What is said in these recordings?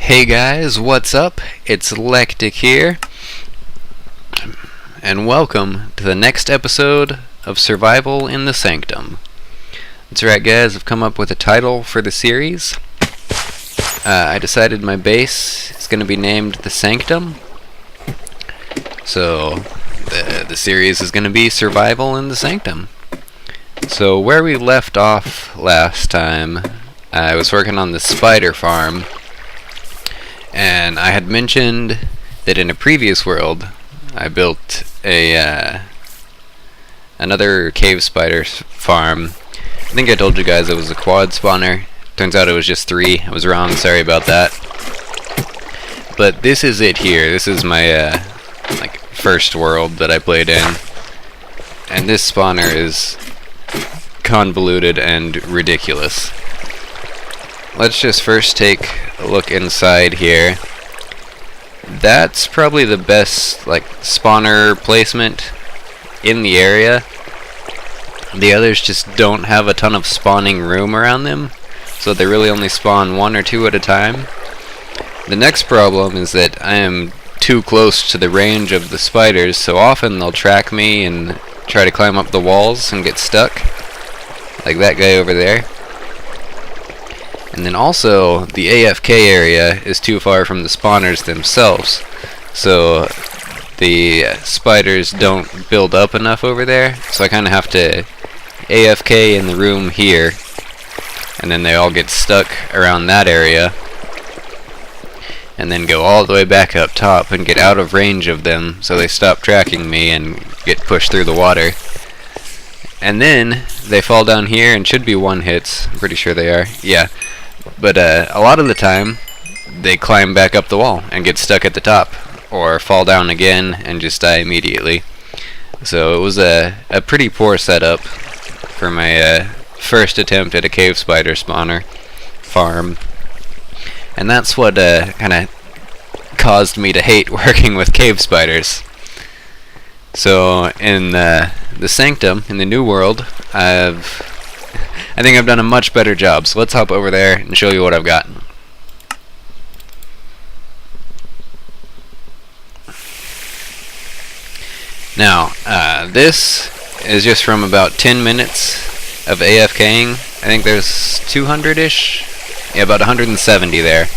Hey guys, what's up? It's Lectic here, and welcome to the next episode of Survival in the Sanctum. That's right guys, I've come up with a title for the series. I decided my base is going to be named the Sanctum. So, the series is going to be Survival in the Sanctum. So, where we left off last time, I was working on the spider farm. And I had mentioned that in a previous world, I built another cave spider farm. I think I told you guys it was a quad spawner. Turns out it was just 3. I was wrong. Sorry about that. But this is it here. This is my first world that I played in, and this spawner is convoluted and ridiculous. Let's just first take a look inside here. That's probably the best spawner placement in the area. The others just don't have a ton of spawning room around them, so they really only spawn 1 or 2 at a time. The next problem is that I am too close to the range of the spiders, so often they'll track me and try to climb up the walls and get stuck, like that guy over there. And then also, the AFK area is too far from the spawners themselves, so the spiders don't build up enough over there, so I kind of have to AFK in the room here, and then they all get stuck around that area, and then go all the way back up top and get out of range of them, so they stop tracking me and get pushed through the water. And then they fall down here and should be one hits. I'm pretty sure they are. Yeah. But a lot of the time, they climb back up the wall and get stuck at the top, or fall down again and just die immediately. So it was a pretty poor setup for my first attempt at a cave spider spawner farm. And that's what kind of caused me to hate working with cave spiders. So in the Sanctum, in the new world, I think I've done a much better job, so let's hop over there and show you what I've got. Now, this is just from about 10 minutes of AFKing. I think there's 200-ish? Yeah, about 170 there.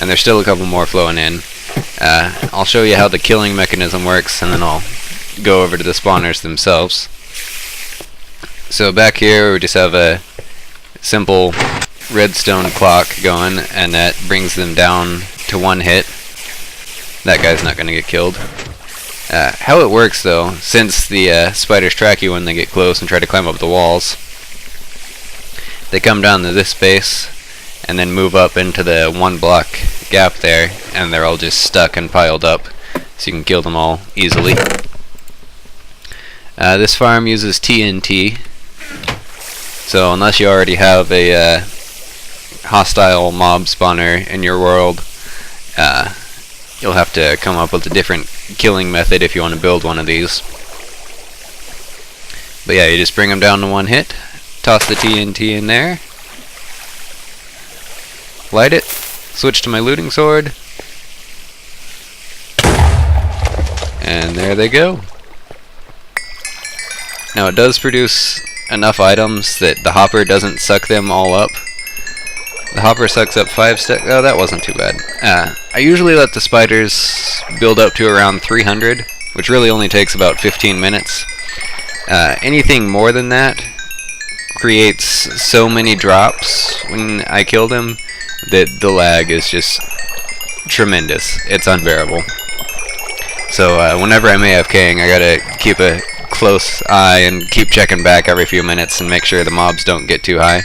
And there's still a couple more flowing in. I'll show you how the killing mechanism works, and then I'll go over to the spawners themselves. So back here we just have a simple redstone clock going, and that brings them down to 1 hit. That guy's not going to get killed. How it works though, since the spiders track you when they get close and try to climb up the walls, they come down to this space and then move up into the 1 block gap there, and they're all just stuck and piled up, so you can kill them all easily. This farm uses TNT. So unless you already have a hostile mob spawner in your world, you'll have to come up with a different killing method if you want to build one of these. But yeah, you just bring them down to 1 hit, toss the TNT in there, light it, switch to my looting sword, and there they go. Now it does produce enough items that the hopper doesn't suck them all up. The hopper sucks up 5 stacks. Oh, that wasn't too bad. I usually let the spiders build up to around 300, which really only takes about 15 minutes. Anything more than that creates so many drops when I kill them that the lag is just tremendous. It's unbearable. So whenever I'm AFKing, I gotta keep a close eye and keep checking back every few minutes and make sure the mobs don't get too high.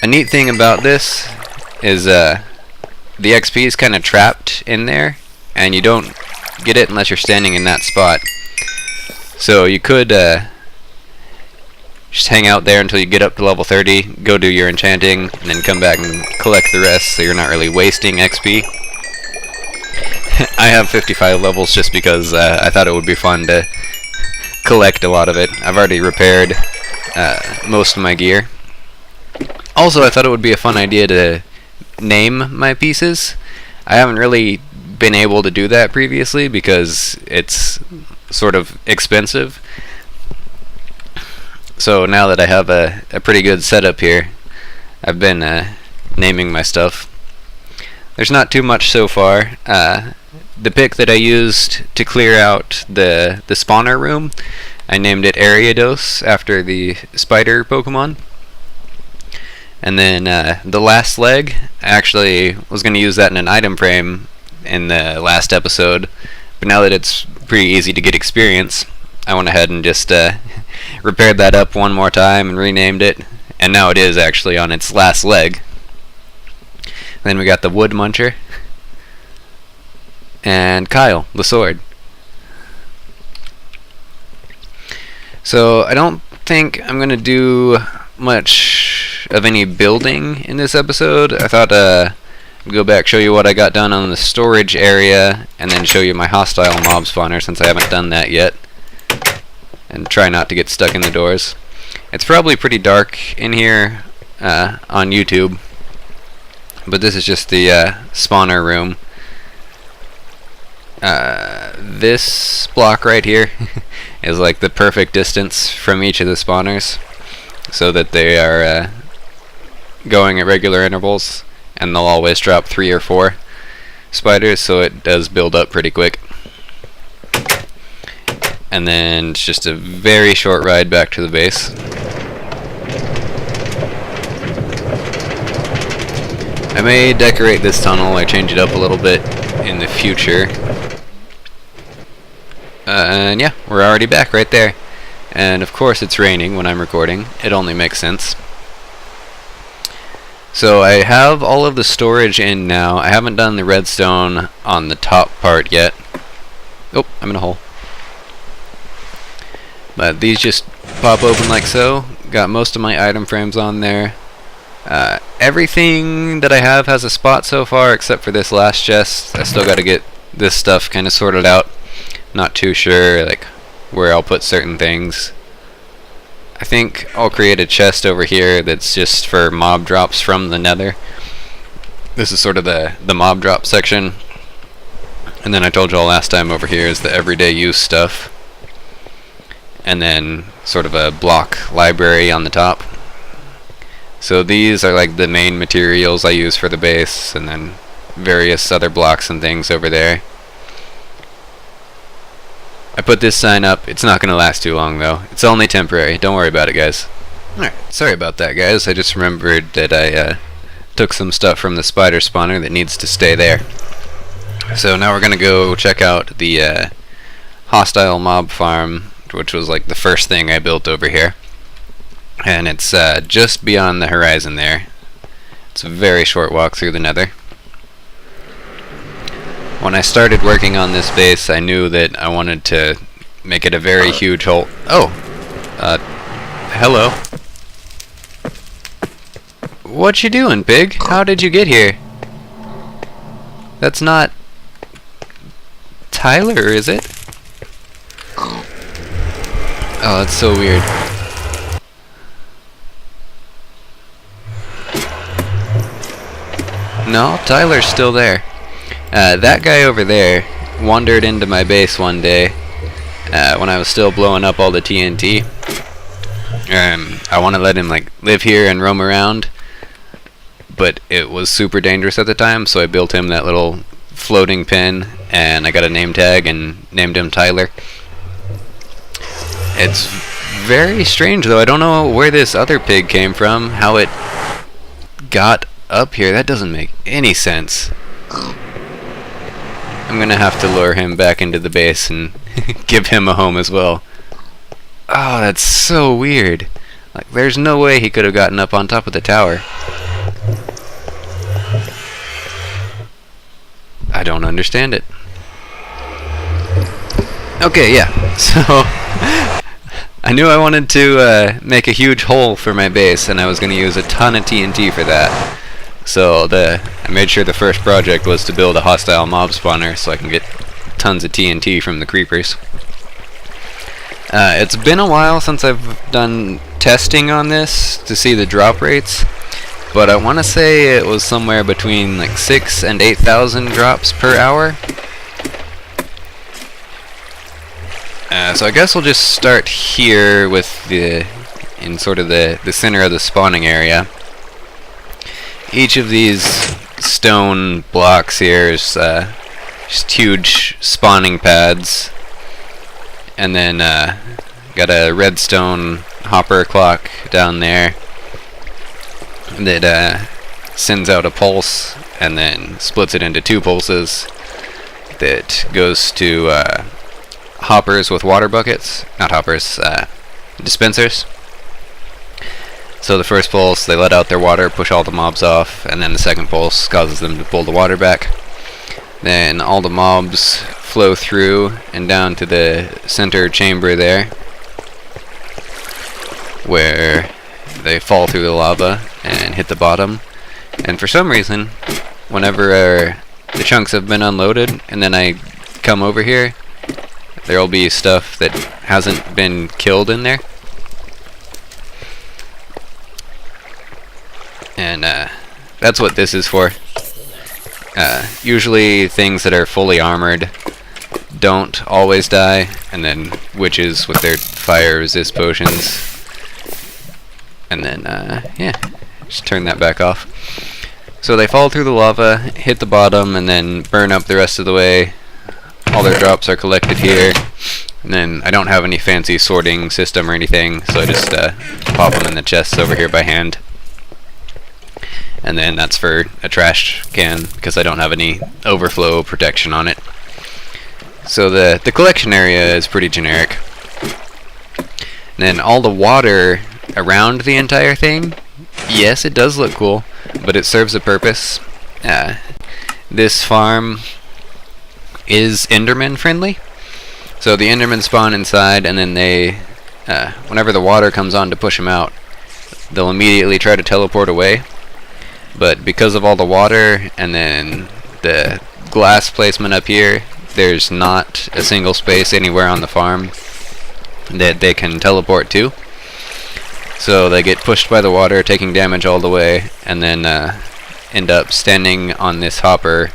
A neat thing about this is the XP is kind of trapped in there, and you don't get it unless you're standing in that spot. So you could just hang out there until you get up to level 30, go do your enchanting, and then come back and collect the rest, so you're not really wasting XP. I have 55 levels just because I thought it would be fun to collect a lot of it. I've already repaired most of my gear. Also, I thought it would be a fun idea to name my pieces. I haven't really been able to do that previously because it's sort of expensive. So now that I have a pretty good setup here, I've been naming my stuff. There's not too much so far. The pick that I used to clear out the spawner room, I named it Ariados after the spider Pokemon. And then the last leg, I actually was going to use that in an item frame in the last episode, but now that it's pretty easy to get experience, I went ahead and just repaired that up one more time and renamed it, and now it is actually on its last leg. Then we got the Wood Muncher and Kyle, the sword. So I don't think I'm gonna do much of any building in this episode. I thought I'd go back, show you what I got done on the storage area, and then show you my hostile mob spawner since I haven't done that yet, and try not to get stuck in the doors. It's probably pretty dark in here on YouTube, but this is just the spawner room. This block right here is like the perfect distance from each of the spawners, so that they are going at regular intervals, and they'll always drop 3 or 4 spiders, so it does build up pretty quick. And then it's just a very short ride back to the base. I may decorate this tunnel or change it up a little bit in the future. And yeah, we're already back right there. And of course it's raining when I'm recording. It only makes sense. So I have all of the storage in now. I haven't done the redstone on the top part yet. Oh, I'm in a hole. But these just pop open like so. Got most of my item frames on there. Everything that I have has a spot so far except for this last chest. I still got to get this stuff kind of sorted out. Not too sure like where I'll put certain things. I think I'll create a chest over here that's just for mob drops from the nether. This is sort of the mob drop section. And then I told you all last time over here is the everyday use stuff. And then sort of a block library on the top. So these are like the main materials I use for the base, and then various other blocks and things over there. I put this sign up. It's not going to last too long though. It's only temporary. Don't worry about it, guys. Alright, sorry about that, guys. I just remembered that I took some stuff from the spider spawner that needs to stay there. So now we're going to go check out the hostile mob farm, which was like the first thing I built over here. And it's just beyond the horizon there. It's a very short walk through the nether. When I started working on this base, I knew that I wanted to make it a very huge hole. Oh! Hello. What you doing, pig? How did you get here? That's not Tyler, is it? Oh, that's so weird. No, Tyler's still there. That guy over there wandered into my base one day when I was still blowing up all the TNT. I want to let him like live here and roam around, but it was super dangerous at the time, so I built him that little floating pen, and I got a name tag and named him Tyler. It's very strange though. I don't know where this other pig came from, how it got up here. That doesn't make any sense. I'm gonna have to lure him back into the base and give him a home as well. Oh, that's so weird. Like, there's no way he could have gotten up on top of the tower. I don't understand it. Okay, yeah. So I knew I wanted to make a huge hole for my base, and I was gonna use a ton of TNT for that. So I made sure the first project was to build a hostile mob spawner so I can get tons of TNT from the creepers. It's been a while since I've done testing on this to see the drop rates, but I want to say it was somewhere between like 6 and 8,000 drops per hour. So I guess we'll just start here with in sort of the center of the spawning area. Each of these stone blocks here is just huge spawning pads, and then got a redstone hopper clock down there that sends out a pulse and then splits it into 2 pulses that goes to hoppers with water buckets, not hoppers, dispensers. So the first pulse, they let out their water, push all the mobs off, and then the second pulse causes them to pull the water back. Then all the mobs flow through and down to the center chamber there, where they fall through the lava and hit the bottom. And for some reason, whenever the chunks have been unloaded and then I come over here, there'll be stuff that hasn't been killed in there. And that's what this is for. Usually things that are fully armored don't always die, and then witches with their fire resist potions. And then, yeah, just turn that back off. So they fall through the lava, hit the bottom, and then burn up the rest of the way. All their drops are collected here. And then I don't have any fancy sorting system or anything, so I just pop them in the chests over here by hand. And then that's for a trash can, because I don't have any overflow protection on it. So the collection area is pretty generic. And then all the water around the entire thing, yes, it does look cool, but it serves a purpose. This farm is Enderman friendly. So the Endermen spawn inside, and then they, whenever the water comes on to push them out, they'll immediately try to teleport away. But because of all the water and then the glass placement up here, there's not a single space anywhere on the farm that they can teleport to. So they get pushed by the water, taking damage all the way, and then end up standing on this hopper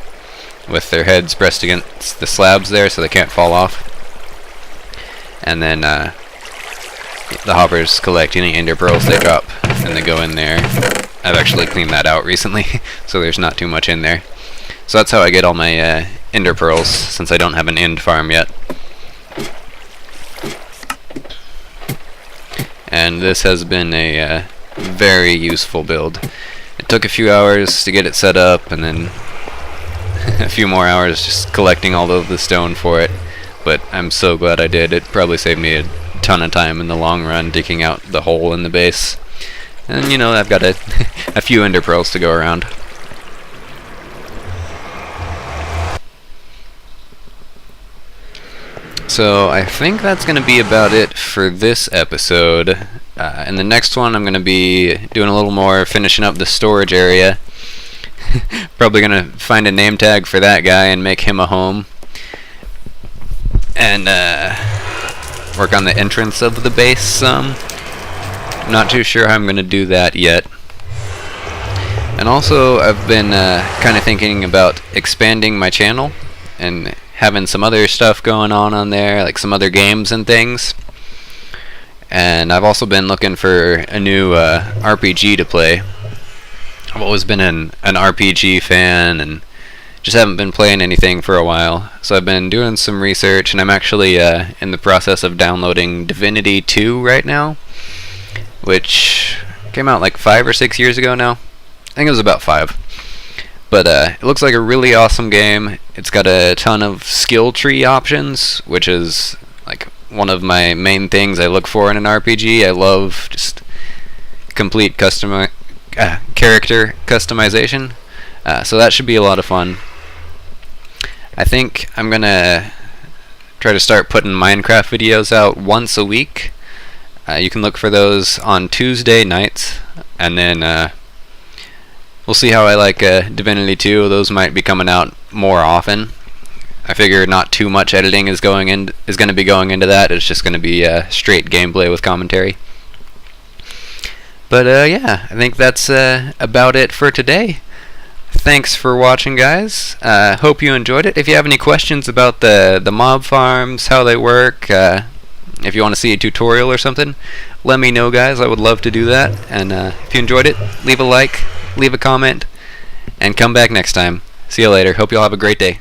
with their heads pressed against the slabs there so they can't fall off. And then the hoppers collect any ender pearls they drop, and they go in there. I've actually cleaned that out recently, so there's not too much in there. So that's how I get all my ender pearls, since I don't have an end farm yet. And this has been a very useful build. It took a few hours to get it set up, and then a few more hours just collecting all of the stone for it. But I'm so glad I did. It probably saved me a ton of time in the long run digging out the hole in the base. And you know, I've got a few ender pearls to go around. So I think that's going to be about it for this episode. In the next one I'm going to be doing a little more finishing up the storage area. Probably going to find a name tag for that guy and make him a home. And work on the entrance of the base some. Not too sure how I'm going to do that yet. And also I've been kind of thinking about expanding my channel and having some other stuff going on there, like some other games and things. And I've also been looking for a new RPG to play. I've always been an RPG fan and just haven't been playing anything for a while. So I've been doing some research, and I'm actually in the process of downloading Divinity 2 right now, which came out like 5 or 6 years ago now. I think it was about 5. But it looks like a really awesome game. It's got a ton of skill tree options, which is like one of my main things I look for in an RPG. I love just complete character customization. So that should be a lot of fun. I think I'm gonna try to start putting Minecraft videos out once a week. You can look for those on Tuesday nights, and then we'll see how I like Divinity 2. Those might be coming out more often. I figure not too much editing is going to be going into that. It's just going to be straight gameplay with commentary. But yeah, I think that's about it for today. Thanks for watching, guys. Hope you enjoyed it. If you have any questions about the mob farms, how they work, if you want to see a tutorial or something, let me know, guys. I would love to do that. And if you enjoyed it, leave a like, leave a comment, and come back next time. See you later. Hope you all have a great day.